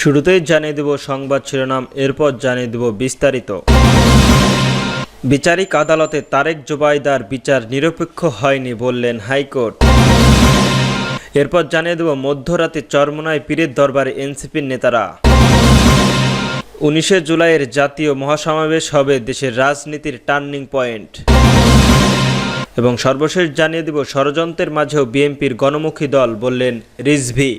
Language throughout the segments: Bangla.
শুরুতেই জানিয়ে দেব সংবাদ শিরোনাম, এরপর জানিয়ে দেব বিস্তারিত। বিচারিক আদালতে তারেক জুবাইদার বিচার নিরপেক্ষ হয়নি বললেন হাইকোর্ট। এরপর জানিয়ে দেব মধ্যরাতে চরমোনাই পীরের দরবারে এনসিপির নেতারা। 19 জুলাইয়ের জাতীয় মহাসমাবেশ হবে দেশের রাজনীতির টার্নিং পয়েন্ট। এবং সর্বশেষ জানিয়ে দেব ষড়যন্ত্রের মাঝেও বিএনপির গণমুখী দল বললেন রিজভী।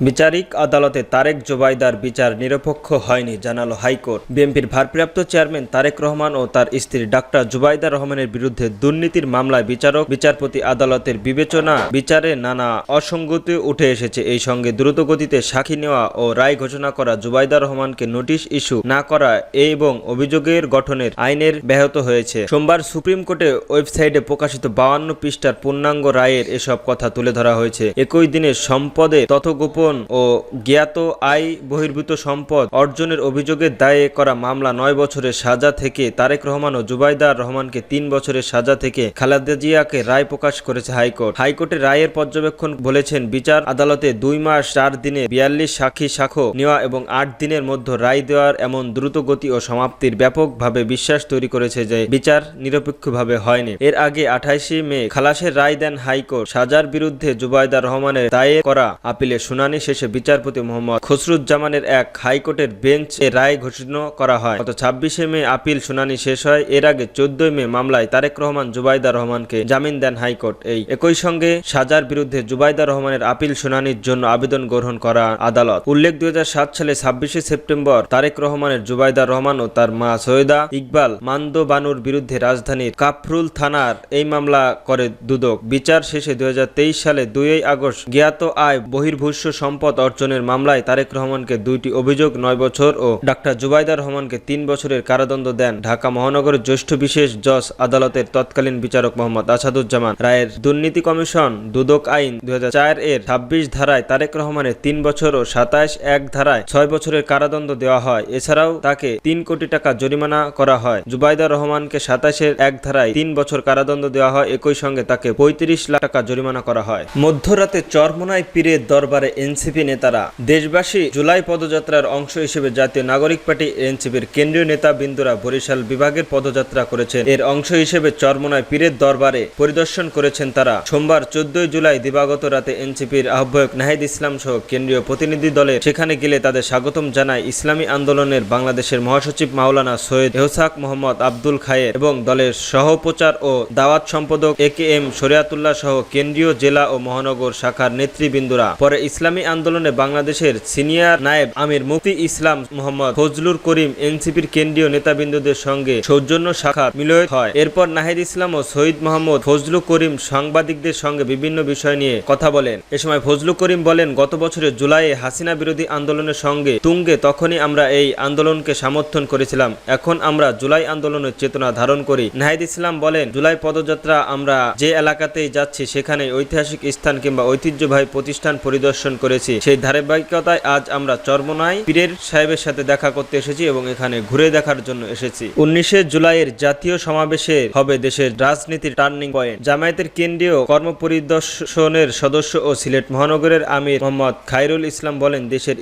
বিচারিক আদালতে তারেক জুবাইদার বিচার নিরপেক্ষ হয়নি জানালো হাইকোর্ট। বিএনপির ভারপ্রাপ্ত চেয়ারম্যান তারেক রহমান ও তার স্ত্রী ডাক্তার জুবাইদা রহমানের বিরুদ্ধে দুর্নীতির মামলায় বিচারপতি আদালতের বিবেচনা বিচারে নানা অসঙ্গতি উঠে এসেছে। এই সঙ্গে দ্রুতগতিতে সাক্ষী নেওয়া ও রায় ঘোষণা করা জুবাইদা রহমানকে নোটিশ ইস্যু না করা এবং অভিযোগের গঠনের আইনের ব্যাহত হয়েছে। সোমবার সুপ্রিম কোর্টে ওয়েবসাইটে প্রকাশিত 52 পৃষ্ঠার পূর্ণাঙ্গ রায়ের এসব কথা তুলে ধরা হয়েছে। একই দিনে সম্পদে তথ্যগোপন ও জ্ঞাত আয় বহির্ভূত সম্পদ অর্জনের অভিযোগে দায়ে করা মামলা 9 বছরের সাজা থেকে তারেক রহমান ও জুবাইদা রহমানকে 3 বছরের সাজা থেকে খালেদা জিয়াকে রায় প্রকাশ করেছে হাইকোর্ট। হাইকোর্টের রায়ের পর্যবেক্ষণ বলেছেন, বিচার আদালতে 2 মাস 4 দিনে 42 সাক্ষী সাক্ষ্য নেওয়া এবং 8 দিনের মধ্যে রায় দেওয়ার এমন দ্রুত গতি ও সমাপ্তির ব্যাপকভাবে বিশ্বাস তৈরি করেছে যে বিচার নিরপেক্ষভাবে হয়নি। এর আগে 28 মে খালাসের রায় দেন হাইকোর্ট। সাজার বিরুদ্ধে জুবাইদা রহমানের দায়ের করা আপিলের শুনানি শেষে বিচারপতি মোহাম্মদ খসরুজ্জামানের এক হাইকোর্টের বেঞ্চে রায় ঘোষণা করা হয়। গত 26 মে আপিল শুনানি শেষ হয়। এর আগে 14 মে মামলায় তারেক রহমান জুবাইদা রহমানকে জামিন দেন হাইকোর্ট। একই সঙ্গে সাজার বিরুদ্ধে জুবাইদা রহমানের আপিল শুনানির জন্য আবেদন গ্রহণ করা আদালত। উল্লেখ 2007 সালে 26 সেপ্টেম্বর তারেক রহমানের জুবাইদা রহমান ও তার মা সৈয়দা ইকবাল মান্দো বানুর বিরুদ্ধে রাজধানীর কাফরুল থানার এই মামলা করে দুদক। বিচার শেষে 2023 সালে 2 আগস্ট জ্ঞাত আয় বহির্ভূত সম্পদ অর্জনের মামলায় তারেক রহমানকে 2টি অভিযোগ 9 বছর ও ডাক্তার জুবাইদা রহমানকে 3 বছরের কারাদণ্ড দেন ঢাকা মহানগরের জ্যেষ্ঠ বিশেষ জজ আদালতের তৎকালীন বিচারক মোহাম্মদ আসাদুজ্জামান। রায়ের দুর্নীতি কমিশন দুদক আইন 2004 এর 26 ধারায় তারেক রহমানের 3 বছর ও 27(1) ধারায় 6 বছরের কারাদণ্ড দেওয়া হয়। এছাড়াও তাকে 3 কোটি টাকা জরিমানা করা হয়। জুবাইদা রহমানকে 27(1) ধারায় 3 বছর কারাদণ্ড দেওয়া হয়। একই সঙ্গে তাকে 35 লাখ টাকা জরিমানা করা হয়। মধ্যরাতে চরমোনাই পীরের দরবারে এনসিপি নেতারা। দেশবাসী জুলাই পদযাত্রার অংশ হিসেবে জাতীয় নাগরিক পার্টি এনসিপির কেন্দ্রীয় নেতাবৃন্দরা বরিশাল বিভাগের পদযাত্রা করেছেন। এর অংশ হিসেবে চরমোনাই পীরের দরবারে পরিদর্শন করেছেন তারা। সোমবার 14 জুলাই দিবাগত রাতে এনসিপির আহ্বায়ক নাহিদ ইসলাম সহ কেন্দ্রীয় প্রতিনিধি দলের সেখানে গেলে তাদের স্বাগতম জানায় ইসলামী আন্দোলনের বাংলাদেশের মহাসচিব মাওলানা সৈয়দ এহসাক মোহাম্মদ আব্দুল খায়ের এবং দলের সহপ্রচার ও দাওয়াত সম্পাদক AKM শরিয়াতুল্লাহ সহ কেন্দ্রীয় জেলা ও মহানগর শাখার নেতৃবৃন্দরা। পরে ইসলামী আন্দোলনে বাংলাদেশের সিনিয়র নায়েব আমির মুফতি ইসলাম মোহাম্মদ ফজলুর করিম এনসিপির কেন্দ্রীয় নেতাবৃন্দদের সঙ্গে সৌজন্য সাক্ষাৎ মিলিত হয়। এরপর নাহিদ ইসলাম ও শহীদ মোহাম্মদ ফজলু করিম সাংবাদিকদের সঙ্গে বিভিন্ন বিষয় নিয়ে কথা বলেন। এ সময় ফজলু করিম বলেন, গত বছরের জুলাইয়ে হাসিনা বিরোধী আন্দোলনের সঙ্গে তুঙ্গে তখনই আমরা এই আন্দোলনকে সমর্থন করেছিলাম। এখন আমরা জুলাই আন্দোলনের চেতনা ধারণ করি। নাহিদ ইসলাম বলেন, জুলাই পদযাত্রা আমরা যে এলাকাতেই যাচ্ছি সেখানে ঐতিহাসিক স্থান কিংবা ঐতিহ্যবাহী প্রতিষ্ঠান পরিদর্শন করেছি। সেই ধারাবাহিকতায় আজ আমরা চরমোনাই পীরের সাহেবের সাথে দেখা করতে এসেছি এবং এখানে ঘুরে দেখার জন্য এসেছি। 19 জুলাইয়ের জাতীয় সমাবেশে হবে দেশের রাজনীতির টার্নিং পয়েন্ট। জামায়াতের কেন্দ্রীয় কর্মপরিদর্শনের সদস্য ও সিলেট মহানগরের আমির মোহাম্মদ খায়রুল ইসলাম বলেন, দেশের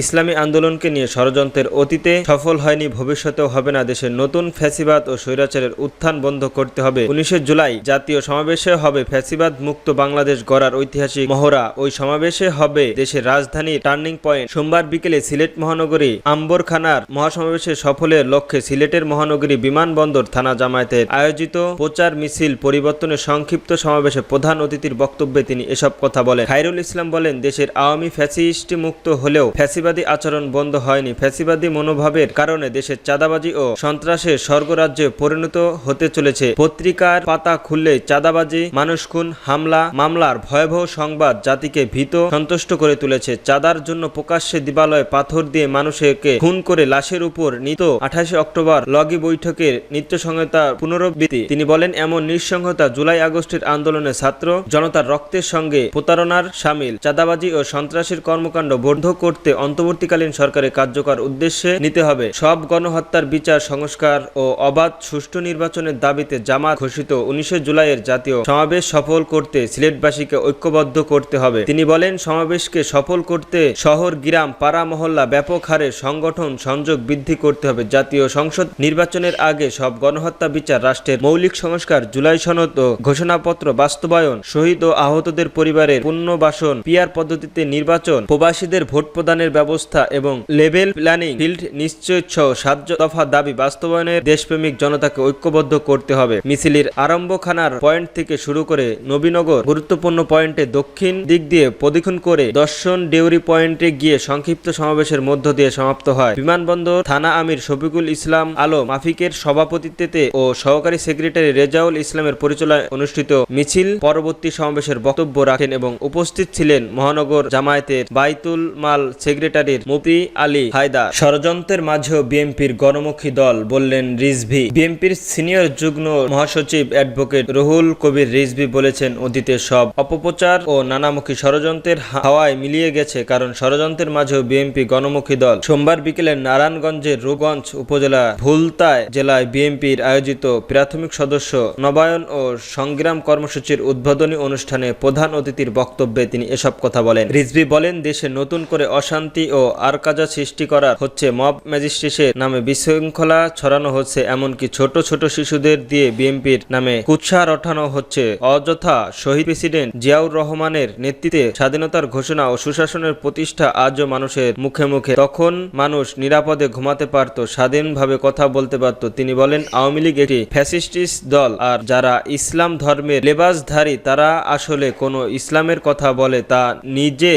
ইসলামী আন্দোলনকে নিয়ে ষড়যন্ত্রের অতীতে সফল হয়নি, ভবিষ্যতেও হবে না। দেশের নতুন ফ্যাসিবাদ ও স্বৈরাচারের উত্থান বন্ধ করতে হবে। 19 জুলাই জাতীয় সমাবেশে হবে ফ্যাসিবাদ মুক্ত বাংলাদেশ গড়ার ঐতিহাসিক মহড়া। ওই সমাবেশে হবে দেশের রাজধানী টার্নিং পয়েন্ট। সোমবার বিকেলে সিলেট মহানগরী আম্বরখানার মহাসমাবেশে সফলের লক্ষ্যে সিলেটের মহানগরী বিমানবন্দর থানা জামায়াতের আয়োজিত প্রচার মিছিল পরিবর্তনের সংক্ষিপ্ত সমাবেশে প্রধান অতিথির বক্তব্যে তিনি এসব কথা বলেন। খায়রুল ইসলাম বলেন, দেশের আওয়ামী ফ্যাসিস্ট মুক্ত হলেও ফ্যাসিবাদী আচরণ বন্ধ হয়নি। ফ্যাসিবাদী মনোভাবের কারণে দেশের চাঁদাবাজি ও সন্ত্রাসের স্বর্গরাজ্যে পরিণত হতে চলেছে। পত্রিকার পাতা খুললে চাঁদাবাজি, মানুষ খুন, হামলা মামলার ভয়াবহ সংবাদ জাতিকে ভীত সন্তুষ্ট করে তুলেছে। চাঁদার জন্য প্রকাশ্যে দিবালয়ে পাথর দিয়ে মানুষকে খুন করে লাশের উপর নিত 28 অক্টোবর লগি বৈঠকের নিত্যসংহিতা পুনরাবৃত্তি। তিনি বলেন, এমন নৃশংসতা জুলাই আগস্টের আন্দোলনে ছাত্র জনতার রক্তের সঙ্গে প্রতারণার শামিল। চাঁদাবাজি ও সন্ত্রাসের কর্মকাণ্ড বন্ধ করতে অন্তর্বর্তীকালীন সরকারের কার্যকর উদ্দেশ্যে নিতে হবে। সব গণহত্যার বিচার, সংস্কার ও অবাধ সুষ্ঠু নির্বাচনের দাবিতে জামাত ঘোষিত 19 জুলাইয়ের জাতীয় সমাবেশ সফল করতে সিলেটবাসীকে ঐক্যবদ্ধ করতে হবে। তিনি বলেন, সমাবেশ সমাবেশকে সফল করতে শহর গ্রাম পাড়া মহল্লা ব্যাপক হারে সংগঠন সংযোগ বৃদ্ধি করতে হবে। জাতীয় সংসদ নির্বাচনের আগে সব গণহত্যা বিচার, রাষ্ট্রের মৌলিক সংস্কার, জুলাই সনদ ও ঘোষণাপত্র বাস্তবায়ন, শহীদ ও আহতদের পরিবারের পুনর্বাসন, পিআর পদ্ধতিতে নির্বাচন, প্রবাসীদের ভোট প্রদানের ব্যবস্থা এবং লেভেল প্ল্যানিং ফিল্ড নিশ্চয় সহ 7 দফা দাবি বাস্তবায়নের দেশপ্রেমিক জনতাকে ঐক্যবদ্ধ করতে হবে। মিছিলের আরম্ভখানার পয়েন্ট থেকে শুরু করে নবীনগর গুরুত্বপূর্ণ পয়েন্টে দক্ষিণ দিক দিয়ে প্রদক্ষিণ করে দর্শন ডেউরি পয়েন্টে গিয়ে সংক্ষিপ্ত সমাবেশের মধ্য দিয়ে সমাপ্ত হয়। বিমানবন্দর থানা আমির শফিকুল ইসলাম আলো মাফিকের সভাপতিত্বে ও সহকারী সেক্রেটারি রেজাউল ইসলামের পরিচালনায় অনুষ্ঠিত মিছিল পরবর্তী সমাবেশের বক্তব্য রাখেন এবং উপস্থিত ছিলেন মহানগর জামায়াতের বাইতুল মাল সেক্রেটারির মুফতি আলী হায়দার। ষড়যন্ত্রের মাঝেও বিএনপির গণমুখী দল, বললেন রিজভী। বিএনপির সিনিয়র যুগ্ম মহাসচিব অ্যাডভোকেট রুহুল কবির রিজভী বলেছেন, অতীতে সব অপপ্রচার ও নানামুখী ষড়যন্ত্রের হাওয়ায় মিলিয়ে গেছে, কারণ ষড়যন্ত্রের মাঝেও বিএনপি গণমুখী দল। সোমবার বিকেলে নারায়ণগঞ্জের রূপগঞ্জ উপজেলা ভুলতায় জেলায় বিএনপির আয়োজিত প্রাথমিক সদস্য নবায়ন ও সংগ্রাম কর্মসূচির উদ্বোধনী অনুষ্ঠানে প্রধান অতিথির বক্তব্যে তিনি এসব কথা বলেন। রিজভী বলেন, দেশে নতুন করে অশান্তি ও আরকাজা সৃষ্টি করা হচ্ছে, মব ম্যাজিস্ট্রেটের নামে বিশৃঙ্খলা ছড়ানো হচ্ছে, এমনকি ছোট ছোট শিশুদের দিয়ে বিএনপির নামে কুৎসা রটানো হচ্ছে। অযথা শহীদ প্রেসিডেন্ট জিয়াউর রহমানের নেতৃত্বে স্বাধীনতার ঘোষণা ও সুশাসনের প্রতিষ্ঠা আজও মানুষের মুখে মুখে। তখন মানুষ নিরাপদে ঘুমাতে পারত, স্বাধীনভাবে কথা বলতে পারত। তিনি বলেন, আওয়ামী লীগ একটি ফ্যাসিস্টিস্ট দল, আর যারা ইসলাম ধর্মের লেবাসধারী তারা আসলে কোন ইসলামের কথা বলে তা নিজে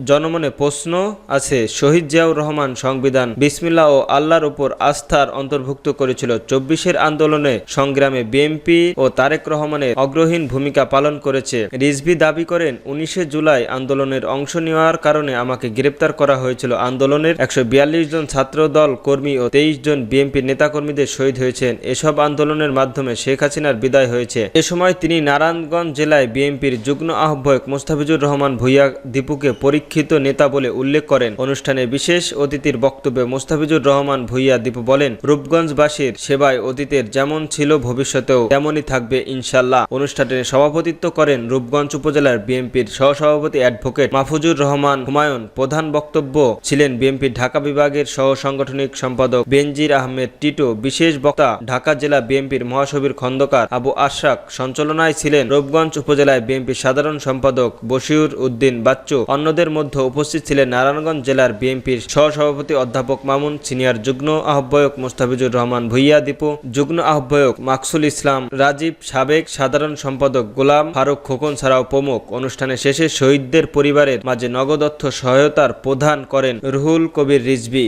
জনমনে প্রশ্ন আছে। শহীদ জিয়াউর রহমান সংবিধান বিসমিল্লাহ ও আল্লাহর উপর আস্থার অন্তর্ভুক্ত করেছিল। 24-এর আন্দোলনে সংগ্রামে বিএনপি ও তারেক রহমানের অগ্রহীন ভূমিকা পালন করেছে। রিজভী দাবি করেন, 19শে জুলাই আন্দোলনের অংশ নেওয়ার কারণে আমাকে গ্রেপ্তার করা হয়েছিল। আন্দোলনের 142 জন ছাত্র দল কর্মী ও 23 জন বিএনপি নেতাকর্মীদের শহীদ হয়েছেন। এসব আন্দোলনের মাধ্যমে শেখ হাসিনার বিদায় হয়েছে। এ সময় তিনি নারায়ণগঞ্জ জেলায় বিএনপির যুগ্ম আহ্বায়ক মোস্তাফিজুর রহমান ভূঁইয়া দীপুকে পরীক্ষিত নেতা বলে উল্লেখ করেন। অনুষ্ঠানে বিশেষ অতিথির বক্তব্যে মোস্তাফিজুর রহমান ভূঁইয়া দীপু বলেন, রূপগঞ্জবাসীর সেবায় অতীতের যেমন ছিল ভবিষ্যতেও তেমনই থাকবে ইনশাল্লাহ। অনুষ্ঠানে সভাপতিত্ব করেন রূপগঞ্জ উপজেলার বিএনপির সহসভাপতি অ্যাডভোকেট মাহফুজুর রহমান হুমায়ুন। প্রধান বক্তব্য ছিলেন বিএনপির ঢাকা বিভাগের সহ সাংগঠনিক সম্পাদক বেনজির আহমেদ টিটু। বিশেষ বক্তা ঢাকা জেলা বিএনপির মহাসচিব খন্দকার আবু আশরাক। সঞ্চালনায় ছিলেন রূপগঞ্জ উপজেলায় বিএনপির সাধারণ সম্পাদক বশির উদ্দিন বাচ্চু। অন্যদের মধ্যে উপস্থিত ছিলেন নারায়ণগঞ্জ জেলার বিএনপির সহসভাপতি অধ্যাপক মামুন, সিনিয়র যুগ্ম আহ্বায়ক মোস্তাফিজুর রহমান ভূঁইয়া দীপু, যুগ্ম আহ্বায়ক মাকসুল ইসলাম রাজীব, সাবেক সাধারণ সম্পাদক গোলাম ফারুক খোকন ছাড়াও প্রমুখ। অনুষ্ঠানে শেষে শহীদদের পরিবারের মাঝে নগদ অর্থ সহায়তার প্রদান করেন রুহুল কবির রিজভী।